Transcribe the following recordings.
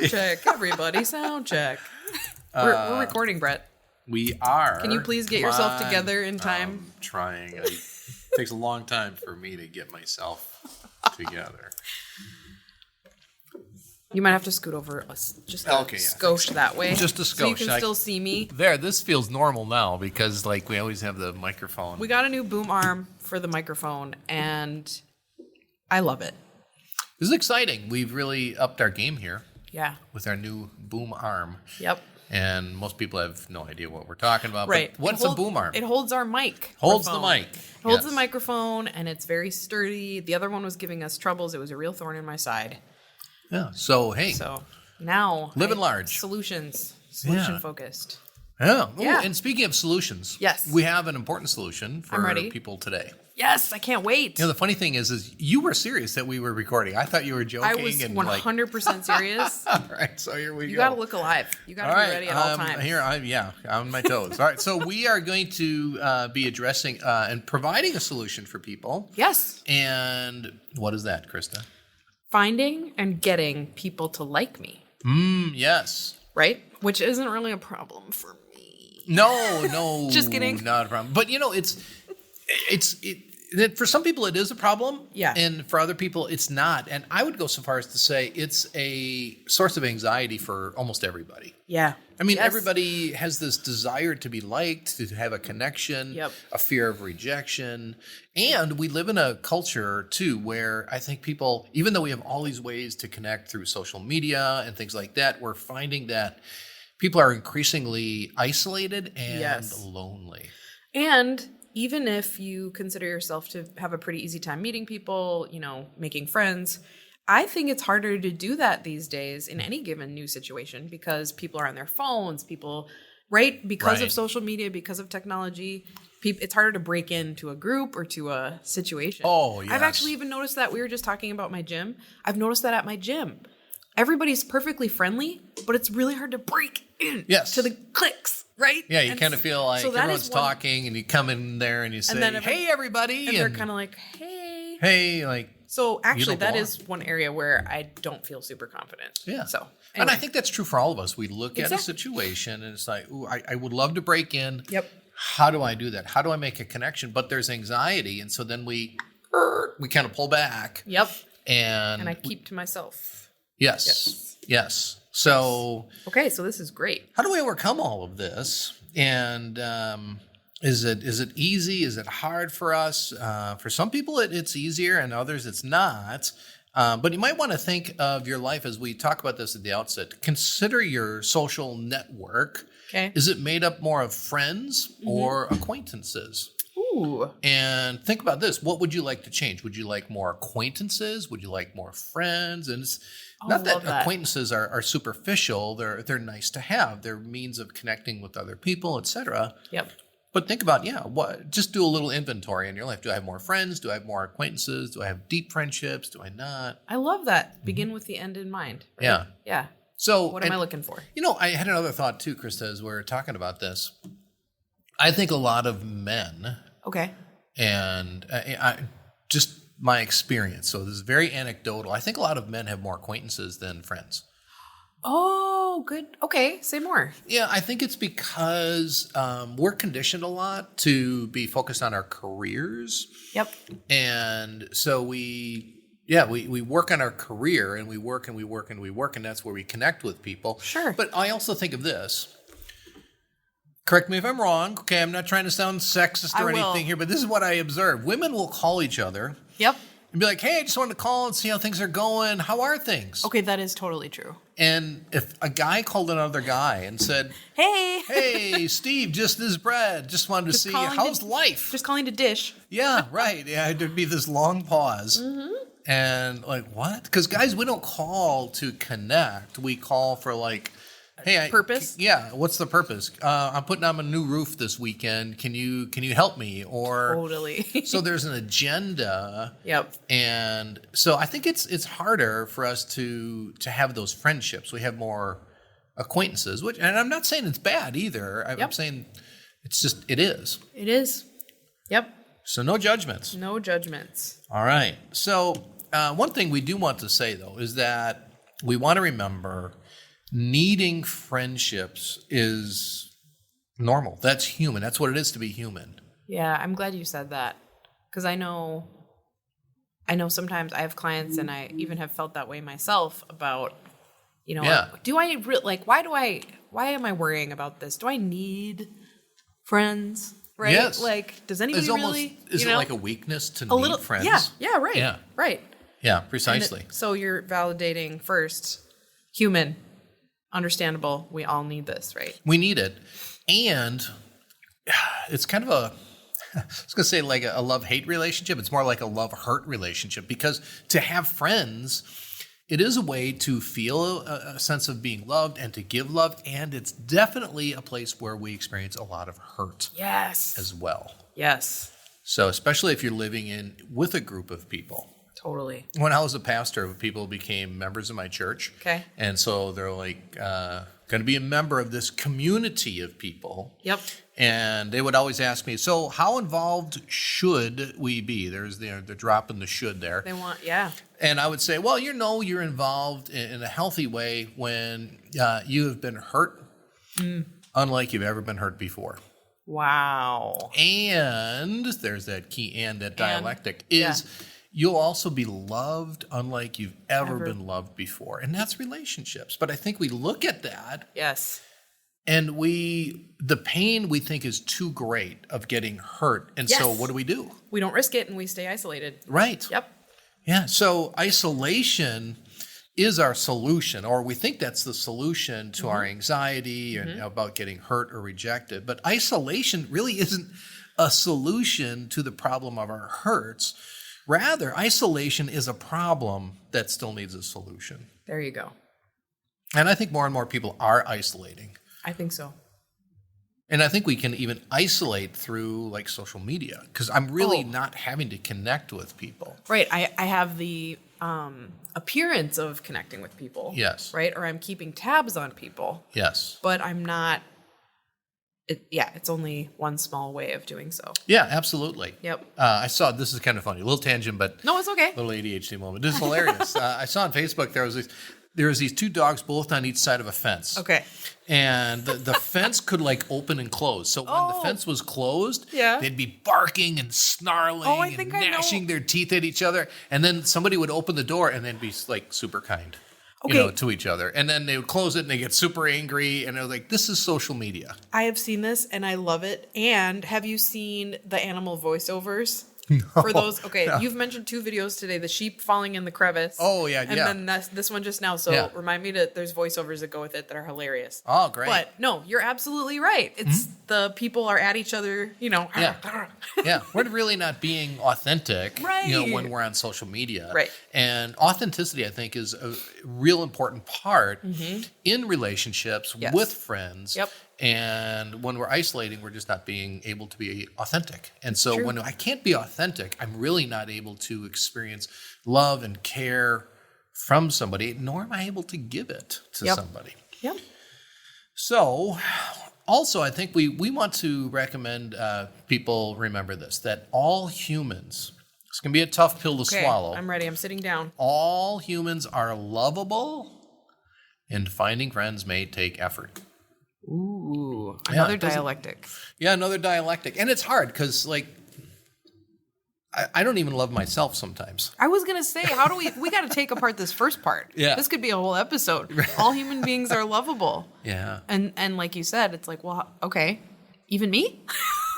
Sound check, everybody. Sound check. We're recording, Brett. We are. Can you please get yourself together in time? I'm trying. It takes a long time for me to get myself together. You might have to scoot over just a skosh that way. Just a skosh. So you can still see me. There, this feels normal now because we always have the microphone. We got a new boom arm for the microphone, and I love it. This is exciting. We've really upped our game here. Yeah. With our new boom arm. Yep. And most people have no idea what we're talking about. Right. But what's a boom arm? It holds our mic. Holds the mic. Holds the microphone, and it's very sturdy. The other one was giving us troubles. It was a real thorn in my side. Yeah. So, hey. So now. Living large. Solution focused. Yeah. Ooh, Yeah. And speaking of solutions. Yes. We have an important solution for people today. Yes, I can't wait. You know, the funny thing is you were serious that we were recording. I thought you were joking. I was 100% serious. All right, so here we go. You got to look alive. You got to be ready at all times. I'm on my toes. All right, so we are going to be addressing and providing a solution for people. Yes. And what is that, Christa? Finding and getting people to like me. Yes. Right? Which isn't really a problem for me. No. Just kidding. Not a problem. But, you know, for some people it is a problem. Yeah. And for other people it's not. And I would go so far as to say it's a source of anxiety for almost everybody. Yeah. I mean, everybody has this desire to be liked, to have a connection, a fear of rejection. And we live in a culture, too, where I think people, even though we have all these ways to connect through social media and things like that, we're finding that people are increasingly isolated and lonely. And even if you consider yourself to have a pretty easy time meeting people, making friends, I think it's harder to do that these days in any given new situation because people are on their phones, because of social media, because of technology, it's harder to break into a group or to a situation. Oh, yes. I've actually even noticed that. We were just talking about my gym. I've noticed that at my gym. Everybody's perfectly friendly, but it's really hard to break in to the cliques, right? Yeah, you kind of feel like everyone's talking and you come in there and you say, hey, everybody. And they're kind of like, hey. Hey, So actually, that is one area where I don't feel super confident. Yeah. So, anyway. And I think that's true for all of us. We look at a situation and it's like, ooh, I would love to break in. Yep. How do I do that? How do I make a connection? But there's anxiety. And so then we kind of pull back. Yep. And I keep to myself. Yes. So. Okay, so this is great. How do we overcome all of this? And is it easy? Is it hard for us? For some people, it's easier, and others, it's not. But you might want to think of your life as we talk about this at the outset. Consider your social network. Okay. Is it made up more of friends or acquaintances? Ooh. And think about this. What would you like to change? Would you like more acquaintances? Would you like more friends? And it's not that acquaintances are superficial. They're nice to have. They're means of connecting with other people, etc. Yep. But think about, just do a little inventory in your life. Do I have more friends? Do I have more acquaintances? Do I have deep friendships? Do I not? I love that. Begin with the end in mind. Right? Yeah. Yeah. So what am I looking for? I had another thought too, Christa, as we're talking about this. I think a lot of men. Okay. And just my experience. So this is very anecdotal. I think a lot of men have more acquaintances than friends. Oh, good. Okay, say more. Yeah, I think it's because we're conditioned a lot to be focused on our careers. Yep. And so we work on our career and we work and we work and we work, and that's where we connect with people. Sure. But I also think of this. Correct me if I'm wrong. Okay, I'm not trying to sound sexist or anything here, but this is what I observe. Women will call each other. Yep. And be like, hey, I just wanted to call and see how things are going. How are things? Okay, that is totally true. And if a guy called another guy and said, hey, Steve, just this bread. Just wanted to see how's life? Just calling to dish. Yeah, right. Yeah, there'd be this long pause. Mm-hmm. And like, what? Because guys, we don't call to connect. We call for hey, purpose? What's the purpose? I'm putting on a new roof this weekend. Can you help me? Or totally. So there's an agenda. Yep. And so I think it's harder for us to have those friendships. We have more acquaintances, and I'm not saying it's bad either. I'm saying it's just it is. It is. Yep. So no judgments. No judgments. All right. So one thing we do want to say though is that we want to remember needing friendships is normal. That's human. That's what it is to be human. Yeah, I'm glad you said that, because I know sometimes I have clients, and I even have felt that way myself about, do I why am I worrying about this? Do I need friends? Right? Yes. Like, does anybody really? Is it like a weakness to need friends? Yeah, right. Yeah. Right. Yeah, precisely. So you're validating first, human, understandable. We all need this, right? We need it. And it's kind of I was going to say like a love-hate relationship. It's more like a love-hurt relationship, because to have friends, it is a way to feel a sense of being loved and to give love. And it's definitely a place where we experience a lot of hurt. Yes. As well. Yes. So especially if you're living with a group of people. Totally. When I was a pastor, people became members of my church. Okay. And so they're like going to be a member of this community of people. Yep. And they would always ask me, so how involved should we be? There's the drop in the should there. They want, yeah. And I would say, well, you're involved in a healthy way when you have been hurt, unlike you've ever been hurt before. Wow. And there's that key and that dialectic is you'll also be loved unlike you've ever been loved before. And that's relationships. But I think we look at that. Yes. And the pain we think is too great of getting hurt. And so what do? We don't risk it, and we stay isolated. Right. Yep. Yeah. So isolation is our solution, or we think that's the solution to our anxiety and about getting hurt or rejected. But isolation really isn't a solution to the problem of our hurts. Rather, isolation is a problem that still needs a solution. There you go. And I think more and more people are isolating. I think so. And I think we can even isolate through like social media, because I'm really not having to connect with people. Right. I have the appearance of connecting with people. Yes. Right. Or I'm keeping tabs on people. Yes. But I'm not. It's only one small way of doing so. Yeah, absolutely. Yep. I saw, this is kind of funny, a little tangent, but no, it's okay. Little ADHD moment. This is hilarious. I saw on Facebook there was these two dogs both on each side of a fence. Okay. And the fence could like open and close. So when the fence was closed, they'd be barking and snarling and gnashing their teeth at each other. And then somebody would open the door and then be like super kind, to each other. And then they would close it and they get super angry. And I was like, this is social media. I have seen this and I love it. And have you seen the animal voiceovers? No, for those, you've mentioned 2 videos today: the sheep falling in the crevice. Oh yeah, and then this one just now. So remind me there's voiceovers that go with it that are hilarious. Oh, great! But no, you're absolutely right. It's the people are at each other. Yeah, we're really not being authentic. Right. When we're on social media. Right. And authenticity, I think, is a real important part in relationships with friends. Yep. And when we're isolating, we're just not being able to be authentic. And so when I can't be authentic, I'm really not able to experience love and care from somebody, nor am I able to give it to somebody. Yep. So also, I think we want to recommend people remember this, that all humans, it's going to be a tough pill to swallow. I'm ready. I'm sitting down. All humans are lovable, and finding friends may take effort. Ooh, another dialectic. Yeah, another dialectic. And it's hard because, like, I don't even love myself sometimes. I was going to say, how do we got to take apart this first part. Yeah. This could be a whole episode. All human beings are lovable. Yeah. And like you said, it's like, well, okay, even me?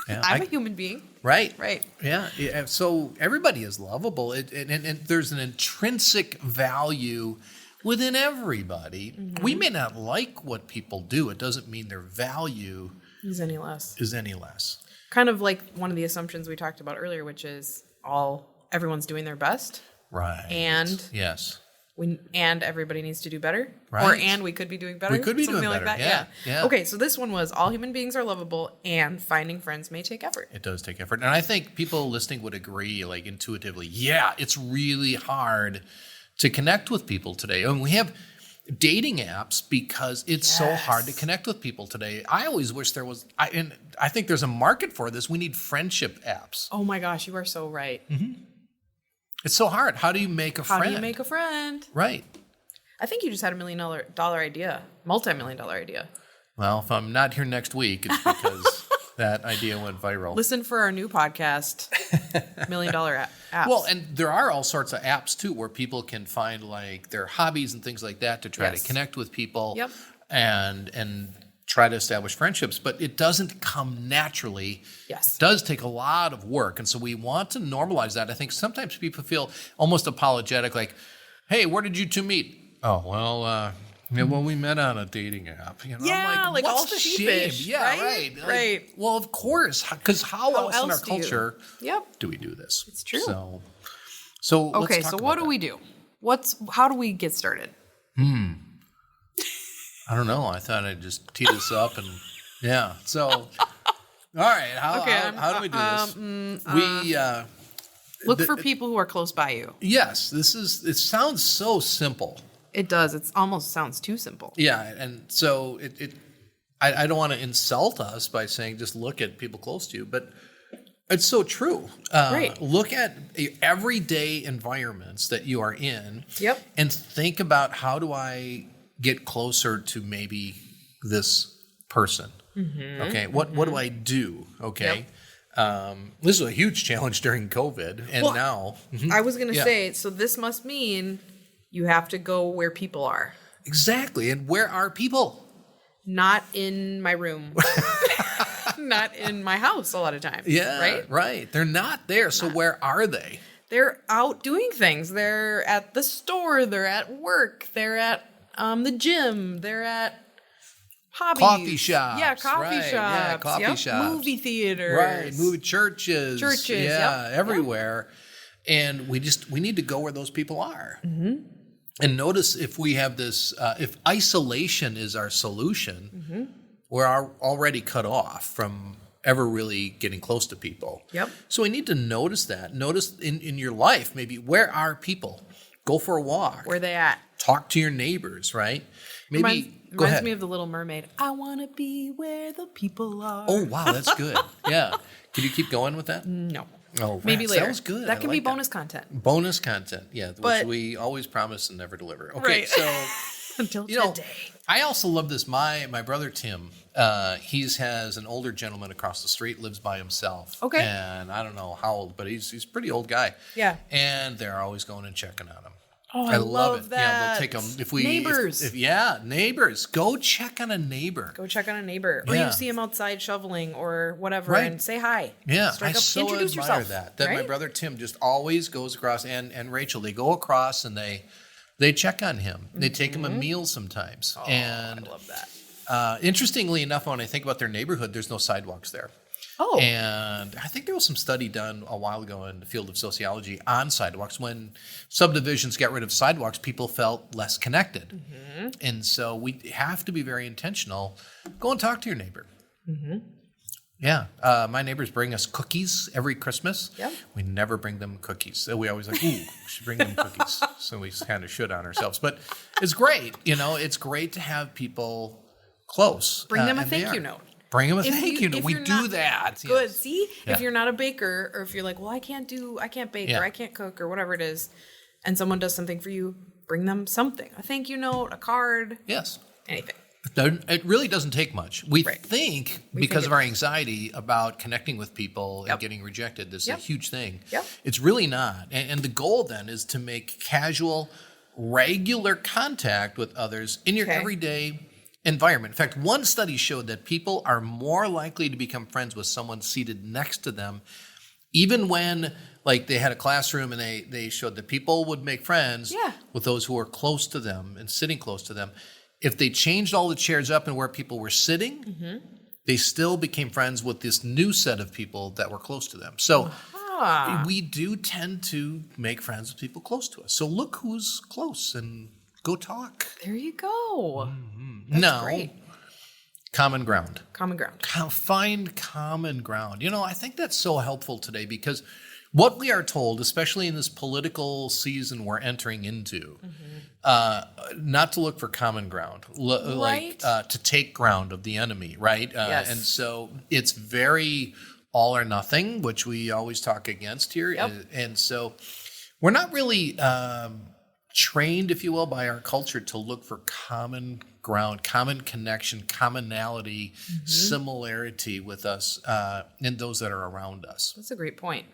Yeah, I'm a human being. Right. Right. Yeah. So everybody is lovable. And there's an intrinsic value within everybody. We may not like what people do. It doesn't mean their value is any less. Kind of like one of the assumptions we talked about earlier, which is everyone's doing their best. Right. And everybody needs to do better. Right. Or we could be doing better. We could be doing better. Like that. Yeah. Okay, so this one was all human beings are lovable and finding friends may take effort. It does take effort. And I think people listening would agree, like intuitively, it's really hard to connect with people today. And we have dating apps because it's so hard to connect with people today. I always wish there was, and I think there's a market for this. We need friendship apps. Oh my gosh, you are so right. Mm-hmm. It's so hard. How do you make a friend? How do you make a friend? Right. I think you just had $1 million idea. multi-million-dollar idea. Well, if I'm not here next week, it's because that idea went viral. Listen for our new podcast, $1 Million Apps. Well, and there are all sorts of apps too where people can find like their hobbies and things like that to try to connect with people and try to establish friendships. But it doesn't come naturally. Yes. It does take a lot of work. And so we want to normalize that. I think sometimes people feel almost apologetic, like, hey, where did you two meet? Oh, well, we met on a dating app. You know, yeah, I'm like all what's the sheepish, shame? Yeah, right. Right. Well, of course, because how else in our culture do we do this? It's true. So okay, let's talk so what about do we do? How do we get started? I don't know. I thought I'd just tee this up and So, all right. How do we do this? We look for people who are close by you. Yes, it sounds so simple. It does. It almost sounds too simple. Yeah, and so I don't want to insult us by saying just look at people close to you, but it's so true. Right. Look at everyday environments that you are in. Yep. And think about, how do I get closer to maybe this person? Mm-hmm. Okay. What do I do? Okay. Yep. This was a huge challenge during COVID, and now I was going to say, so this must mean you have to go where people are. Exactly. And where are people? Not in my room. Not in my house a lot of times. Yeah. Right. They're not there. So where are they? They're out doing things. They're at the store. They're at work. They're at the gym. They're at hobbies. Coffee shops. Yeah, coffee shops. Yeah, coffee shops. Movie theaters. Right. Movie churches. Yeah, everywhere. And we need to go where those people are. Mm-hmm. And notice if we have this, if isolation is our solution, we're already cut off from ever really getting close to people. Yep. So we need to notice that. Notice in your life, maybe, where are people? Go for a walk. Where are they at? Talk to your neighbors, right? Maybe reminds me of The Little Mermaid. I want to be where the people are. Oh, wow, that's good. Yeah. Could you keep going with that? No. Oh, maybe later. That was good. That can be bonus content. Bonus content, yeah, which we always promise and never deliver. Okay, right. so until today. I also love this. My brother Tim, he has an older gentleman across the street, lives by himself. Okay. And I don't know how old, but he's a pretty old guy. Yeah. And they're always going and checking on him. Oh, I love it. That. Yeah, they'll take them neighbors. Neighbors. Go check on a neighbor. Or you see him outside shoveling or whatever, and say hi. Yeah, introduce yourself. That my brother Tim just always goes across, and Rachel, they go across and they check on him. They take him a meal sometimes. Oh, and I love that. Interestingly enough, when I think about their neighborhood, there's no sidewalks there. Oh. And I think there was some study done a while ago in the field of sociology on sidewalks. When subdivisions got rid of sidewalks, people felt less connected. Mm-hmm. And so we have to be very intentional. Go and talk to your neighbor. Mm-hmm. Yeah. My neighbors bring us cookies every Christmas. Yep. We never bring them cookies. So we always we should bring them cookies. So we kind of should on ourselves. But it's great. It's great to have people close. Bring them a thank you note. Bring them a thank you note. We do that. Good. Yes. See, if you're not a baker, or if you're like, well, I can't bake, or I can't cook, or whatever it is, and someone does something for you, bring them something. A thank you note, a card. Yes. Anything. It really doesn't take much. We think, because of our anxiety about connecting with people and getting rejected, this is a huge thing. Yep. It's really not. And the goal then is to make casual, regular contact with others in your everyday environment. In fact, one study showed that people are more likely to become friends with someone seated next to them, even when, like, they had a classroom and they showed that people would make friends with those who were close to them and sitting close to them. If they changed all the chairs up and where people were sitting, they still became friends with this new set of people that were close to them. So we do tend to make friends with people close to us. So look who's close and go talk. There you go. Mm-hmm. That's great. Common ground. Find common ground. I think that's so helpful today, because what we are told, especially in this political season we're entering into, not to look for common ground, to take ground of the enemy, right? Yes. And so it's very all or nothing, which we always talk against here. Yep. And so we're not really trained, if you will, by our culture to look for common ground, common connection, commonality, similarity with us and those that are around us. That's a great point.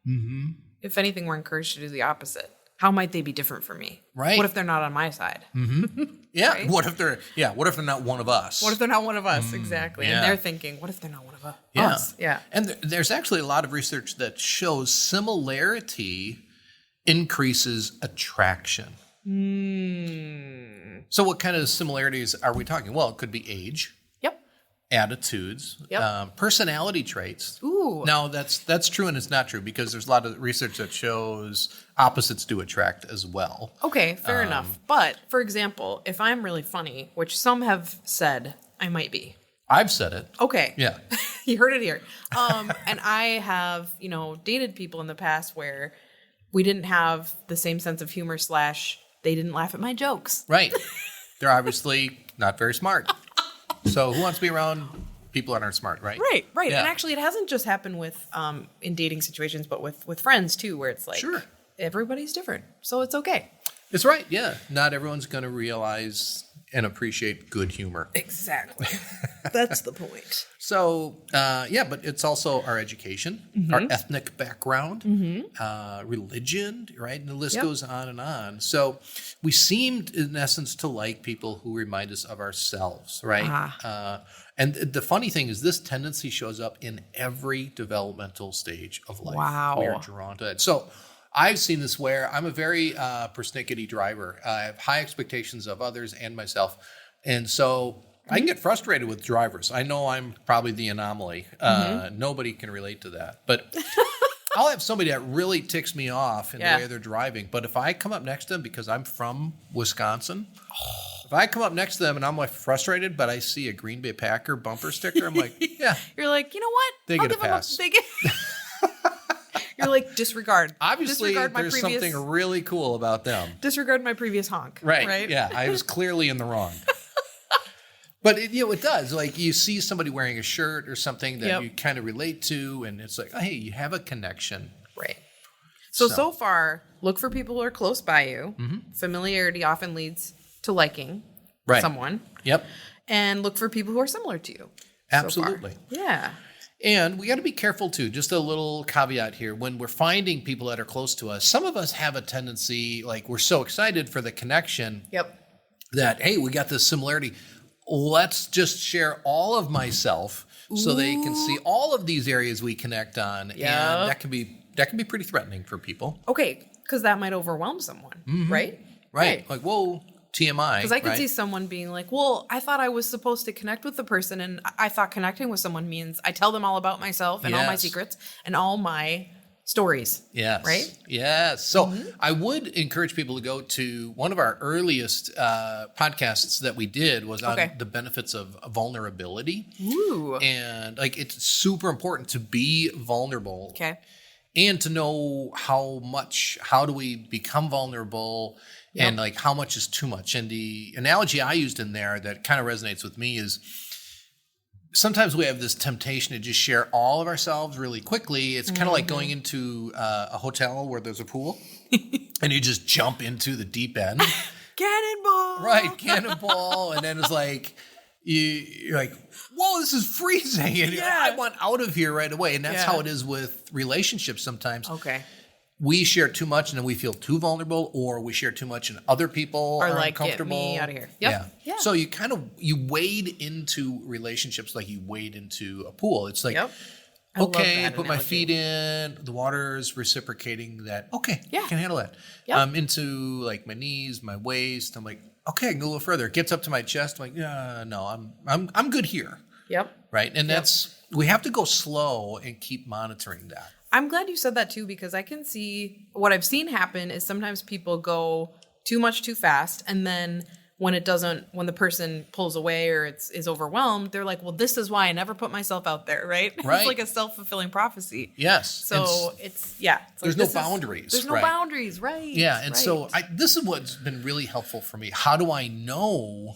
Mm-hmm. If anything, we're encouraged to do the opposite. How might they be different from me? Right. What if they're not on my side? Mm-hmm. Yeah. Right? What if they're not one of us? What if they're not one of us? Exactly. Yeah. And they're thinking, what if they're not one of us? Yeah. Yeah. And there's actually a lot of research that shows similarity increases attraction. So what kind of similarities are we talking? Well, it could be age. Yep. Attitudes. Yep. Personality traits. Ooh. Now, that's true and it's not true because there's a lot of research that shows opposites do attract as well. Okay, fair enough. But, for example, if I'm really funny, which some have said I might be. I've said it. Okay. Yeah. You heard it here. And I have, dated people in the past where we didn't have the same sense of humor / they didn't laugh at my jokes. Right. They're obviously not very smart. So who wants to be around people that aren't smart, right? Right. Yeah. And actually, it hasn't just happened with in dating situations, but with friends too, where it's like, sure, everybody's different, so it's okay. It's right. Yeah. Not everyone's going to realize and appreciate good humor. Exactly. That's the point. So, but it's also our education, our ethnic background, religion, right? And the list goes on and on. So we seem, in essence, to like people who remind us of ourselves, right? And the funny thing is this tendency shows up in every developmental stage of life. Wow. We are drawn to it. So I've seen this where I'm a very persnickety driver. I have high expectations of others and myself. And so I can get frustrated with drivers. I know I'm probably the anomaly. Nobody can relate to that. But I'll have somebody that really ticks me off in the way they're driving. But if I come up next to them, because I'm from Wisconsin, if I come up next to them and I'm like frustrated, but I see a Green Bay Packer bumper sticker, I'm like, yeah. You're like, you know what? They get a pass. You're like, disregard. Obviously, disregard there's something really cool about them. Disregard my previous honk. Right. Yeah, I was clearly in the wrong. But it does. Like you see somebody wearing a shirt or something that you kind of relate to, and it's like, oh, hey, you have a connection. Right. So far, look for people who are close by you. Familiarity often leads to liking someone. Yep. And look for people who are similar to you. Absolutely. So yeah. And we got to be careful, too. Just a little caveat here. When we're finding people that are close to us, some of us have a tendency, like we're so excited for the connection that, hey, we got this similarity. Let's just share all of myself so they can see all of these areas we connect on. And that can be pretty threatening for people. Okay, because that might overwhelm someone, right? Right. Like, whoa. TMI. Because I could see someone being like, well, I thought I was supposed to connect with the person, and I thought connecting with someone means I tell them all about myself and all my secrets and all my stories. Yes. Right? Yes. So I would encourage people to go to one of our earliest podcasts that we did was on the benefits of vulnerability. Ooh. And it's super important to be vulnerable. Okay. And to know how do we become vulnerable and how much is too much. And the analogy I used in there that kind of resonates with me is sometimes we have this temptation to just share all of ourselves really quickly. It's kind of like going into a hotel where there's a pool and you just jump into the deep end. Cannonball. Right, cannonball. And then it's like, you're like, whoa, this is freezing. And I want out of here right away. And that's how it is with relationships sometimes. Okay. We share too much and then we feel too vulnerable, or we share too much and other people are like, uncomfortable. Get me out of here. Yep. Yeah. So you wade into relationships like you wade into a pool. It's like, okay, put my feet in, the water's reciprocating that. Okay, I can handle that. Yep. Into like my knees, my waist. I'm like, okay, I can go a little further. It gets up to my chest. I'm like, no, I'm good here. Yep. Right. And we have to go slow and keep monitoring that. I'm glad you said that too, because I can see what I've seen happen is sometimes people go too much too fast. And then when the person pulls away or is overwhelmed, they're like, well, this is why I never put myself out there. Right. It's like a self-fulfilling prophecy. Yes. So it's like, there's no boundaries. There's no boundaries. Right. Yeah. And so this is what's been really helpful for me. How do I know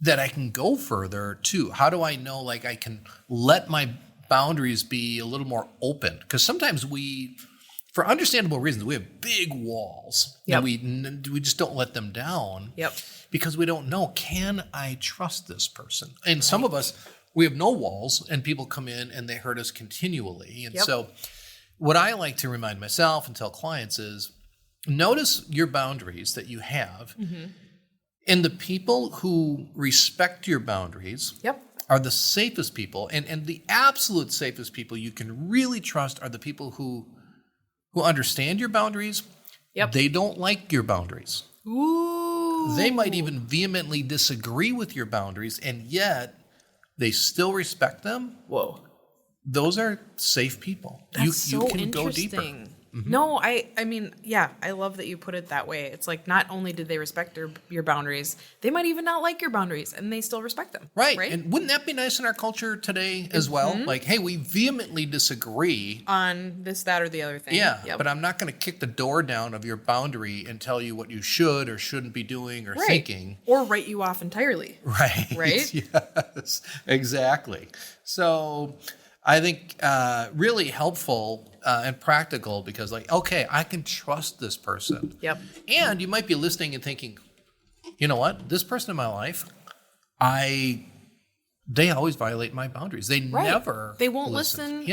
that I can go further too? How do I know I can let my boundaries be a little more open? Because sometimes for understandable reasons, we have big walls and we just don't let them down. Yep. because we don't know, can I trust this person? And some of us, we have no walls, and people come in and they hurt us continually. And so what I like to remind myself and tell clients is, notice your boundaries that you have. And the people who respect your boundaries are the safest people. And the absolute safest people you can really trust are the people who understand your boundaries. They don't like your boundaries. Ooh. They might even vehemently disagree with your boundaries, and yet they still respect them. Whoa. Those are safe people. That's you so can go deeper. No, I mean, yeah, I love that you put it that way. It's like, not only did they respect your boundaries, they might even not like your boundaries, and they still respect them. Right. And wouldn't that be nice in our culture today as well? Like, hey, we vehemently disagree on this, that, or the other thing. Yeah, but I'm not going to kick the door down of your boundary and tell you what you should or shouldn't be doing or thinking. Or write you off entirely. Right? Yes, exactly. So I think really helpful and practical, because like, okay, I can trust this person. And you might be listening and thinking, you know what? This person in my life, they always violate my boundaries. They never They won't listen.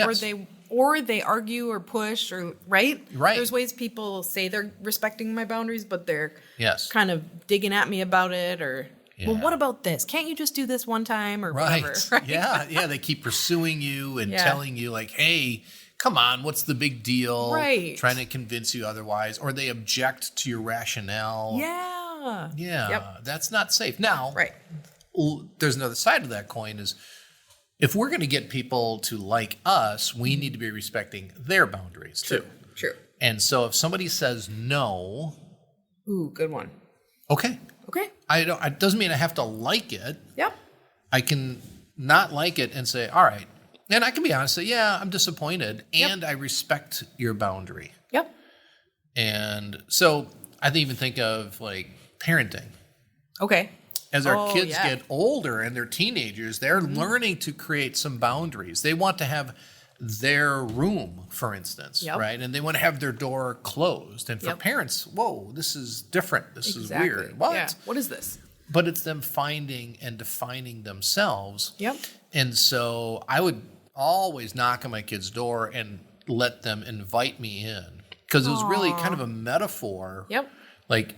Or they argue or push or right. There's ways people say they're respecting my boundaries, but they're kind of digging at me about it, or well, what about this? Can't you just do this one time or whatever? Right? Yeah. They keep pursuing you and telling you like, hey, come on, what's the big deal? Trying to convince you otherwise, or they object to your rationale. That's not safe. Now, there's another side of that coin is, if we're going to get people to like us, we need to be respecting their boundaries too. True. And so if somebody says no. Ooh, good one. Okay. It doesn't mean I have to like it. I can not like it and say, all right. And I can be honest, say, I'm disappointed, and I respect your boundary. And so I even think of like parenting. As our kids get older and they're teenagers, they're learning to create some boundaries. They want to have their room, for instance, right? And they want to have their door closed. And for parents, whoa, this is different. This is weird. What? What is this? But it's them finding and defining themselves. And so I would always knock on my kid's door and let them invite me in, because it was really kind of a metaphor. Like,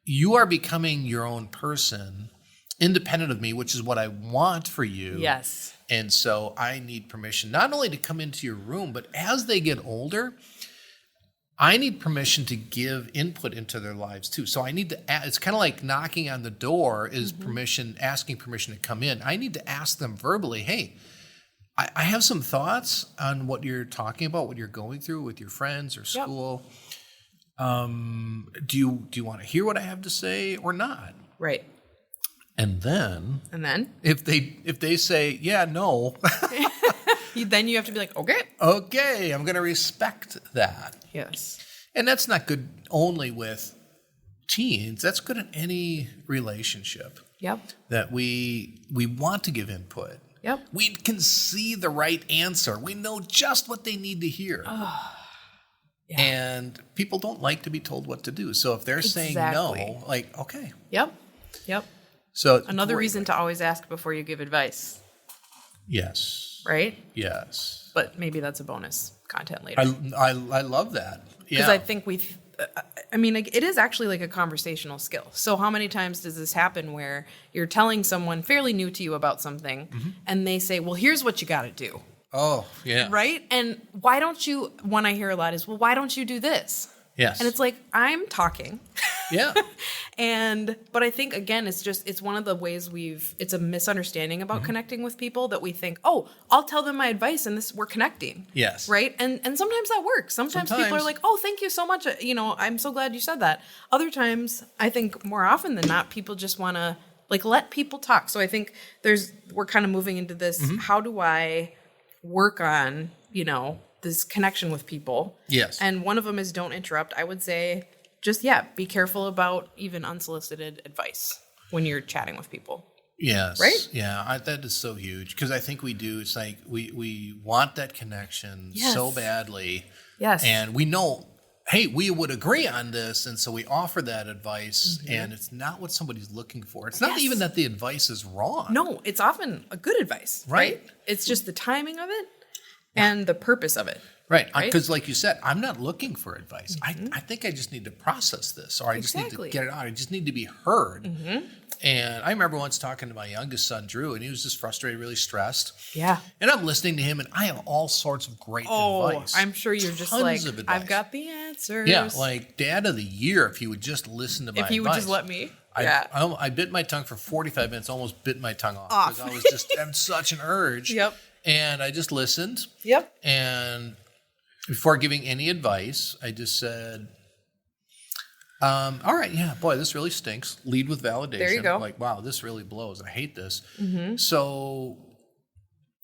you are becoming your own person independent of me, which is what I want for you. And so I need permission not only to come into your room, but as they get older, I need permission to give input into their lives too. So I need to, it's kind of like knocking on the door is permission, asking permission to come in. I need to ask them verbally, hey, I have some thoughts on what you're talking about, what you're going through with your friends or school. Do you want to hear what I have to say or not? And then if they say no, then you have to be like, okay, I'm going to respect that. And that's not good only with teens. That's good in any relationship. That we want to give input. We can see the right answer. We know just what they need to hear. And people don't like to be told what to do. So if they're saying no, like, okay. So another reason to always ask before you give advice. Right? But maybe that's a bonus content later. I love that. Because I think it is actually like a conversational skill. So how many times does this happen where you're telling someone fairly new to you about something and they say, well, here's what you got to do. Right? And why don't you, one I hear a lot is, well, why don't you do this? And it's like, I'm talking. But I think, again, it's one of the ways it's a misunderstanding about connecting with people, that we think, oh, I'll tell them my advice and we're connecting. Right? And sometimes that works. Sometimes people are like, oh, thank you so much. I'm so glad you said that. Other times, I think more often than not, people just want to like let people talk. So I think we're kind of moving into this, how do I work on, this connection with people? And one of them is don't interrupt. I would say just, be careful about even unsolicited advice when you're chatting with people. Right? That is so huge, because I think we do. It's like we want that connection so badly. And we know hey, we would agree on this, and so we offer that advice, and it's not what somebody's looking for. It's not even that the advice is wrong. No, it's often a good advice, right? It's just the timing of it and the purpose of it. Right, because like you said, I'm not looking for advice. I think I just need to process this, or I just need to get it out. I just need to be heard. And I remember once talking to my youngest son, Drew, and he was just frustrated, really stressed. Yeah. And I'm listening to him, and I have all sorts of great advice. I'm sure you're just like, I've got the answers. Yeah, like Dad of the Year, if he would just listen to my advice. If he would just let me. I bit my tongue for 45 minutes, almost bit my tongue off. Because I was just having such an urge. Yep. And I just listened. Yep. And before giving any advice, I just said, all right, yeah, boy, this really stinks. Lead with validation. There you go. Like, wow, this really blows. I hate this. So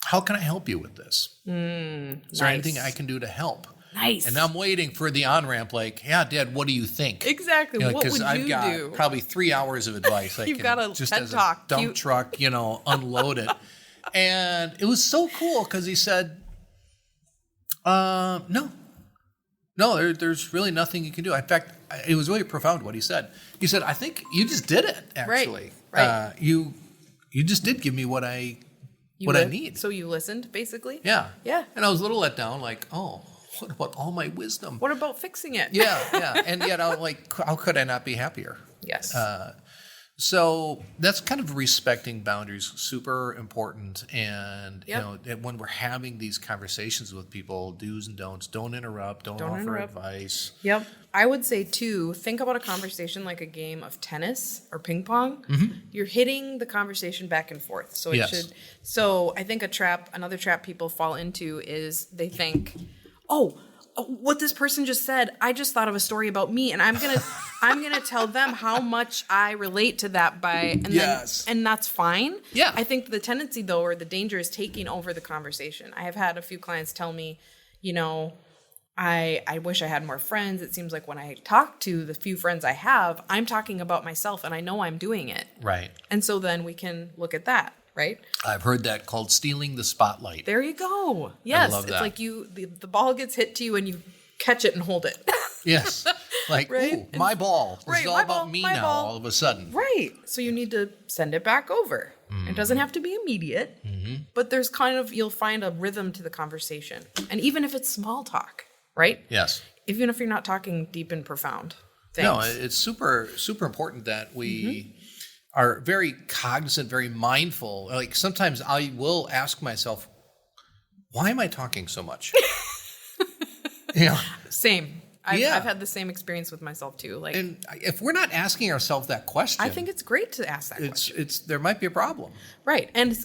how can I help you with this? Is there anything I can do to help? Nice. And I'm waiting for the on-ramp like, yeah, Dad, what do you think? Exactly. What would you do? Because I've got probably 3 hours of advice. You've got a just TED as talk. A dump truck, unload it. And it was so cool because he said, no, there's really nothing you can do. In fact, it was really profound what he said. He said, I think you just did it, actually. Right. You just did give me what I need. So you listened, basically? Yeah. Yeah. And I was a little let down, like, oh, what about all my wisdom? What about fixing it? Yeah. And yet I'm like, how could I not be happier? Yes. So that's kind of respecting boundaries, super important. And, when we're having these conversations with people, do's and don'ts, don't interrupt, don't offer advice. Yep. I would say, too, think about a conversation like a game of tennis or ping pong. You're hitting the conversation back and forth. So So I think another trap people fall into is they think, what this person just said, I just thought of a story about me, and I'm gonna tell them how much I relate to that and that's fine. Yeah. I think the tendency though, or the danger, is taking over the conversation. I have had a few clients tell me, I wish I had more friends. It seems like when I talk to the few friends I have, I'm talking about myself, and I know I'm doing it. Right. And so then we can look at that. Right? I've heard that called stealing the spotlight. There you go. Yes. I love that. It's like the ball gets hit to you and you catch it and hold it. Yes. Like, ooh, my ball. This is all about me now all of a sudden. Right. So you need to send it back over. It doesn't have to be immediate, but there's you'll find a rhythm to the conversation. And even if it's small talk, right? Yes. Even if you're not talking deep and profound things. No, it's super, super important that we are very cognizant, very mindful. Like sometimes I will ask myself, why am I talking so much? Same. I've had the same experience with myself too. And if we're not asking ourselves that question, I think it's great to ask that question. There might be a problem. Right. And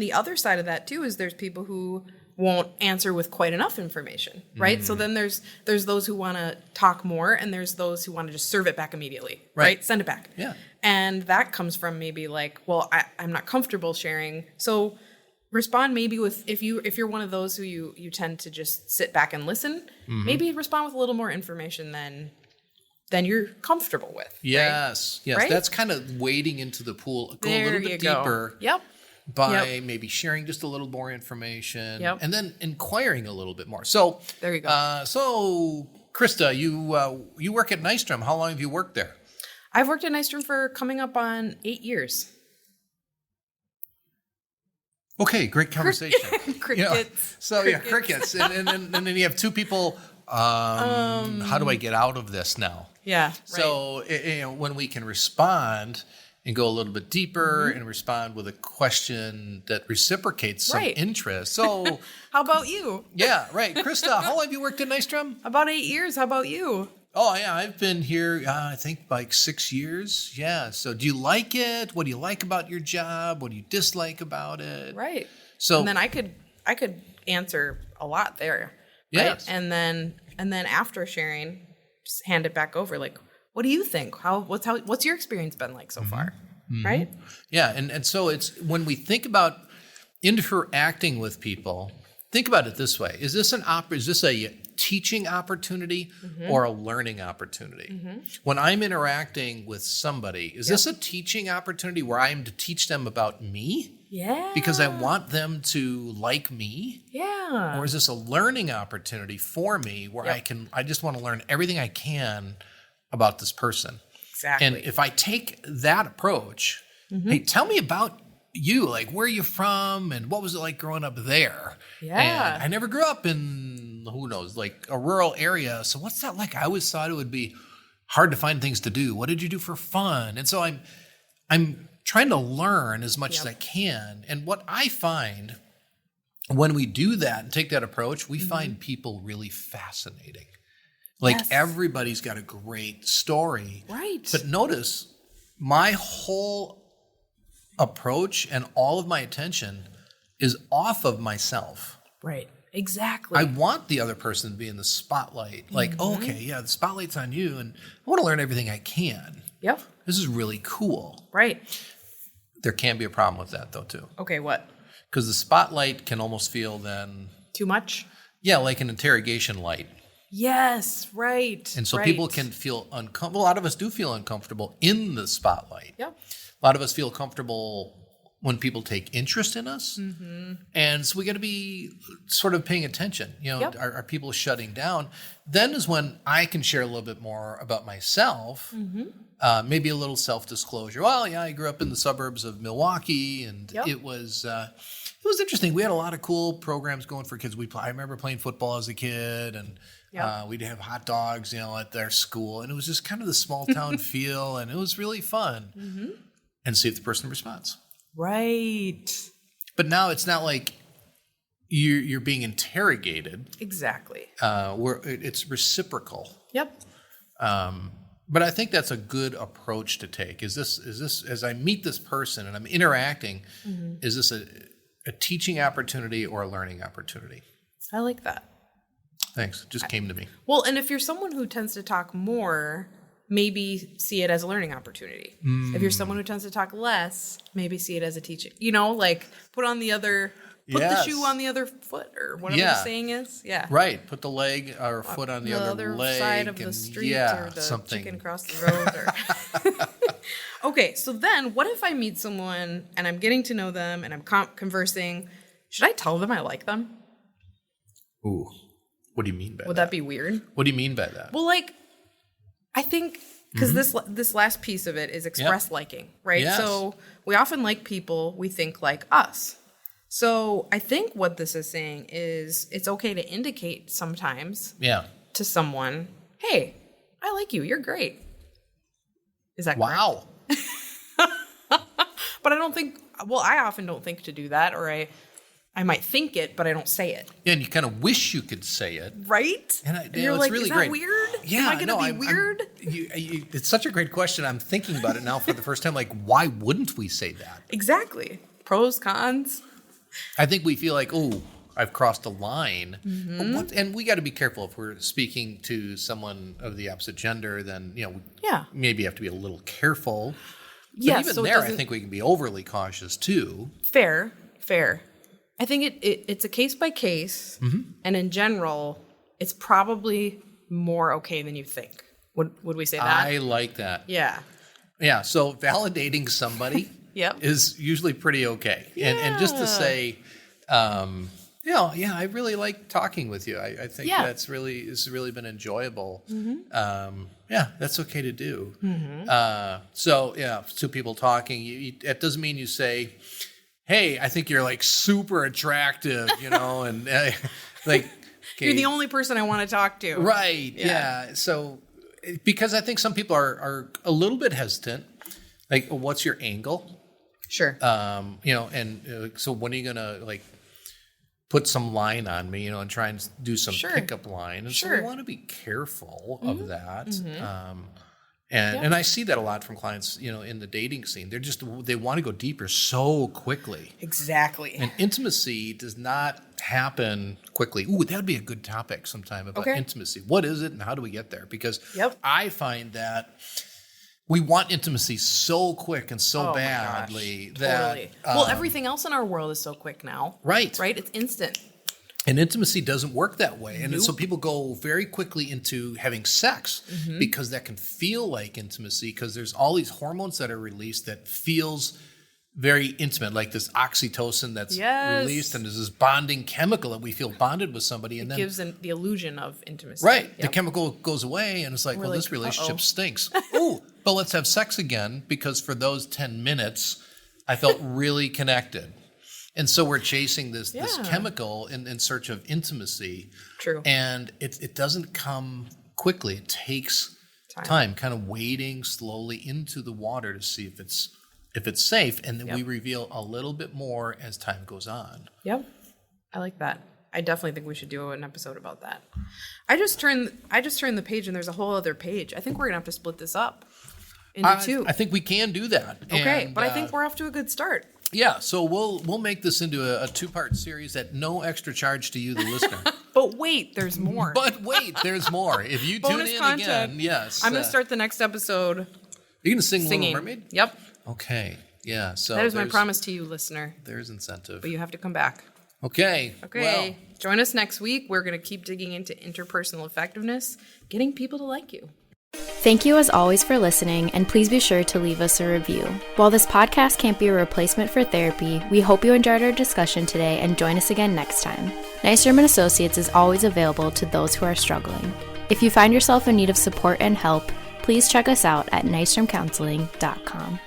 the other side of that too is there's people who won't answer with quite enough information, right? So then there's those who want to talk more, and there's those who want to just serve it back immediately, right? Send it back. Yeah. And that comes from maybe like, well, I'm not comfortable sharing. So respond maybe with, if you're one of those who you tend to just sit back and listen, maybe respond with a little more information than you're comfortable with. Yes. Right? Yes. Right? That's kind of wading into the pool, go a little bit deeper. Yep. By maybe sharing just a little more information, and then inquiring a little bit more. So there you go. So Christa, you work at Nystrom. How long have you worked there? I've worked at Nystrom for coming up on 8 years. Okay, great conversation. Crickets. Crickets, and then you have two people. How do I get out of this now? Yeah. So when we can respond and go a little bit deeper and respond with a question that reciprocates some interest. So how about you? Yeah, right. Christa, how long have you worked at Nystrom? About 8 years. How about you? Oh, yeah. I've been here, I think, like 6 years. Yeah. So do you like it? What do you like about your job? What do you dislike about it? Right. So, and then I could answer a lot there. Yes. Right? And then after sharing, just hand it back over. Like, what do you think? What's your experience been like so far? Right? Yeah. And so it's when we think about interacting with people, think about it this way. Is this a teaching opportunity or a learning opportunity? When I'm interacting with somebody, is this a teaching opportunity where I am to teach them about me? Yeah. Because I want them to like me? Yeah. Or is this a learning opportunity for me where I just want to learn everything I can about this person? Exactly. And if I take that approach, hey, tell me about you, like where are you from and what was it like growing up there? Yeah. And I never grew up in, who knows, like a rural area. So what's that like? I always thought it would be hard to find things to do. What did you do for fun? And so I'm trying to learn as much as I can. And what I find when we do that and take that approach, we find people really fascinating. Like everybody's got a great story. Right. But notice my whole approach and all of my attention is off of myself. Right. Exactly. I want the other person to be in the spotlight. Like, okay, yeah, the spotlight's on you, and I want to learn everything I can. Yep. This is really cool. Right. There can be a problem with that, though, too. Okay, what? Because the spotlight can almost feel then... Too much? Yeah, like an interrogation light. Yes, right. And so people can feel uncomfortable. A lot of us do feel uncomfortable in the spotlight. Yep. A lot of us feel comfortable when people take interest in us. And so we got to be sort of paying attention. You know, are people shutting down? Then is when I can share a little bit more about myself, maybe a little self-disclosure. Well, yeah, I grew up in the suburbs of Milwaukee, and it was interesting. We had a lot of cool programs going for kids. I remember playing football as a kid, and we'd have hot dogs, you know, at their school. And it was just kind of the small town feel, and it was really fun. And see if the person responds. Right. But now it's not like you're being interrogated. Exactly. It's reciprocal. Yep. But I think that's a good approach to take. Is this as I meet this person and I'm interacting, is this a teaching opportunity or a learning opportunity? I like that. Thanks. It just came to me. Well, and if you're someone who tends to talk more, maybe see it as a learning opportunity. If you're someone who tends to talk less, maybe see it as a teaching. You know, like put the shoe on the other foot, or whatever the saying is. Yeah. Right. Put the leg or foot on the other leg. Side of the street, or the chicken across the road. Or okay, so then what if I meet someone and I'm getting to know them and I'm conversing? Should I tell them I like them? Ooh. What do you mean by that? Would that be weird? What do you mean by that? Well, like, I think because this last piece of it is express liking, right? Yes. So we often like people we think like us. So I think what this is saying is it's okay to indicate sometimes to someone, hey, I like you. You're great. Is that correct? Wow. But I often don't think to do that, or I might think it, but I don't say it. Yeah, and you kind of wish you could say it. Right? And you're like, really is that great. Weird? Yeah, Am I going to be weird? It's such a great question. I'm thinking about it now for the first time. Like, why wouldn't we say that? Exactly. Pros, cons. I think we feel like, oh, I've crossed a line. And we got to be careful if we're speaking to someone of the opposite gender, then, you know, we maybe have to be a little careful. But even so there, I think we can be overly cautious too. Fair. I think it's a case by case, and in general, it's probably more okay than you think. Would we say that? I like that. Yeah. Yeah. So validating somebody is usually pretty okay. Yeah. And just to say, I really like talking with you. I think it's really been enjoyable. That's okay to do. Two people talking, it doesn't mean you say, hey, I think you're like super attractive, you know, and like, okay. You're the only person I want to talk to. Right. Yeah. So, because I think some people are a little bit hesitant, like, what's your angle? Sure. You know, and so when are you going to like put some line on me, you know, and try and do some pickup line? And so we want to be careful of that. And I see that a lot from clients, you know, in the dating scene. They want to go deeper so quickly. Exactly. And intimacy does not happen quickly. Ooh, that would be a good topic sometime about intimacy. What is it and how do we get there? Because I find that we want intimacy so quick and so badly that... well, everything else in our world is so quick now. Right. Right? It's instant. And intimacy doesn't work that way. And so people go very quickly into having sex because that can feel like intimacy because there's all these hormones that are released that feels very intimate, like this oxytocin that's released, and there's this bonding chemical that we feel bonded with somebody. And it gives the illusion of intimacy. Right. Yep. The chemical goes away, and it's like, well, this relationship stinks. Oh, but let's have sex again, because for those 10 minutes, I felt really connected. And so we're chasing this chemical in search of intimacy. True. And it doesn't come quickly. It takes time, kind of wading slowly into the water to see if it's safe, and then we reveal a little bit more as time goes on. Yep. I like that. I definitely think we should do an episode about that. I just turned the page and there's a whole other page. I think we're going to have to split this up into two. I think we can do that. Okay, but I think we're off to a good start. Yeah, so we'll make this into a 2-part series at no extra charge to you, the listener. But wait, there's more. There's more. If you tune in content. Again, yes. I'm going to start the next episode. You're going to sing Little Mermaid? Yep. Okay, yeah. So that is my promise to you, listener. There's incentive. But you have to come back. Okay. Well. Join us next week. We're going to keep digging into interpersonal effectiveness, getting people to like you. Thank you as always for listening, and please be sure to leave us a review. While this podcast can't be a replacement for therapy, we hope you enjoyed our discussion today and join us again next time. Nystrom & Associates is always available to those who are struggling. If you find yourself in need of support and help, please check us out at nystromcounseling.com.